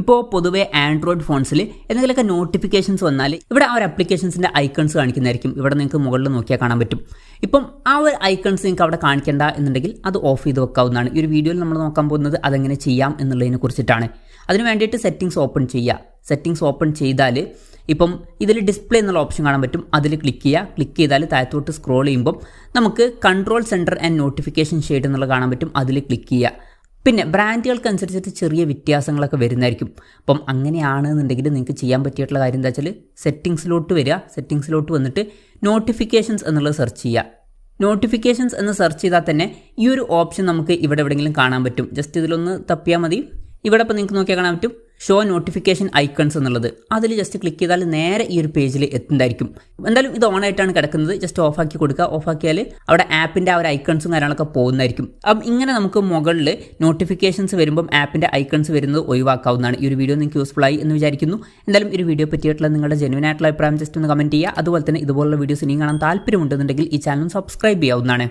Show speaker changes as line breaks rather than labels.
ഇപ്പോൾ പൊതുവെ ആൻഡ്രോയിഡ് ഫോൺസിൽ എന്തെങ്കിലുമൊക്കെ നോട്ടിഫിക്കേഷൻസ് വന്നാൽ ഇവിടെ ആ ഒരു ആപ്ലിക്കേഷൻസിൻ്റെ ഐക്കൺസ് കാണിക്കുന്നതായിരിക്കും. ഇവിടെ നിങ്ങൾക്ക് മുകളിൽ നോക്കിയാൽ കാണാൻ പറ്റും. ഇപ്പം ആ ഒരു ഐക്കൺസ് നിങ്ങൾക്ക് അവിടെ കാണിക്കേണ്ട എന്നുണ്ടെങ്കിൽ അത് ഓഫ് ചെയ്ത് വെക്കാവുന്നതാണ്. ഈ ഒരു വീഡിയോയിൽ നമ്മൾ നോക്കാൻ പോകുന്നത് അതെങ്ങനെ ചെയ്യാം എന്നുള്ളതിനെ കുറിച്ചിട്ടാണ്. അതിന് വേണ്ടിയിട്ട് സെറ്റിംഗ്സ് ഓപ്പൺ ചെയ്യുക. സെറ്റിംഗ്സ് ഓപ്പൺ ചെയ്താൽ ഇപ്പം ഇതിൽ ഡിസ്പ്ലേ എന്നുള്ള ഓപ്ഷൻ കാണാൻ പറ്റും. അതിൽ ക്ലിക്ക് ചെയ്യുക. ക്ലിക്ക് ചെയ്താൽ താഴത്തോട്ട് സ്ക്രോൾ ചെയ്യുമ്പം നമുക്ക് control centre and notification shade എന്നുള്ള കാണാൻ പറ്റും. അതിൽ ക്ലിക്ക് ചെയ്യുക. പിന്നെ ബ്രാൻഡുകൾക്കനുസരിച്ചിട്ട് ചെറിയ വ്യത്യാസങ്ങളൊക്കെ വരുന്നതായിരിക്കും. അപ്പം അങ്ങനെയാണെന്നുണ്ടെങ്കിൽ നിങ്ങൾക്ക് ചെയ്യാൻ പറ്റിയിട്ടുള്ള കാര്യം എന്താ വെച്ചാൽ സെറ്റിംഗ്സിലോട്ട് വരിക. സെറ്റിംഗ്സിലോട്ട് വന്നിട്ട് നോട്ടിഫിക്കേഷൻസ് എന്നുള്ളത് സെർച്ച് ചെയ്യുക. നോട്ടിഫിക്കേഷൻസ് എന്ന് സെർച്ച് ചെയ്താൽ തന്നെ ഈ ഒരു ഓപ്ഷൻ നമുക്ക് ഇവിടെ എവിടെയെങ്കിലും കാണാൻ പറ്റും. ജസ്റ്റ് ഇതിലൊന്ന് തപ്പിയാൽ മതി. ഇവിടെ ഇപ്പോൾ നിങ്ങൾക്ക് നോക്കിയാൽ കാണാൻ പറ്റും ഷോ നോട്ടിഫിക്കേഷൻ ഐക്കൺസ് എന്നുള്ളത്. അതിൽ ജസ്റ്റ് ക്ലിക്ക് ചെയ്താൽ നേരെ ഈ ഒരു പേജിൽ എത്തുന്നതായിരിക്കും. എന്തായാലും ഇത് ഓൺ ആയിട്ടാണ് കിടക്കുന്നത്. ജസ്റ്റ് ഓഫാക്കി കൊടുക്കുക. ഓഫാക്കിയാൽ അവിടെ ആപ്പിൻ്റെ ആ ഒരു ഐക്കൺസും കാര്യങ്ങളൊക്കെ പോകുന്നതായിരിക്കും. അപ്പം ഇങ്ങനെ നമുക്ക് മുകളിൽ നോട്ടിഫിക്കേഷൻസ് വരുമ്പം ആപ്പിൻ്റെ ഐക്കൺസ് വരുന്നത് ഒഴിവാക്കാവുന്നതാണ്. ഈ ഒരു വീഡിയോ നിങ്ങൾക്ക് യൂസ്ഫുൾ ആയി എന്ന് വിചാരിക്കുന്നു. എന്തായാലും ഈ ഒരു വീഡിയോ പറ്റിയിട്ടുള്ള നിങ്ങളുടെ ജെന്യുവൻ ആയിട്ടുള്ള അഭിപ്രായം ജസ്റ്റ് ഒന്ന് കമൻറ്റ് ചെയ്യുക. അതുപോലെ തന്നെ ഇതുപോലുള്ള വീഡിയോസ് ഇനിയും കാണാൻ താല്പര്യമുണ്ടെന്നുണ്ടെങ്കിൽ ഈ ചാനൽ സബ്സ്ക്രൈബ് ചെയ്യാവുന്നതാണ്.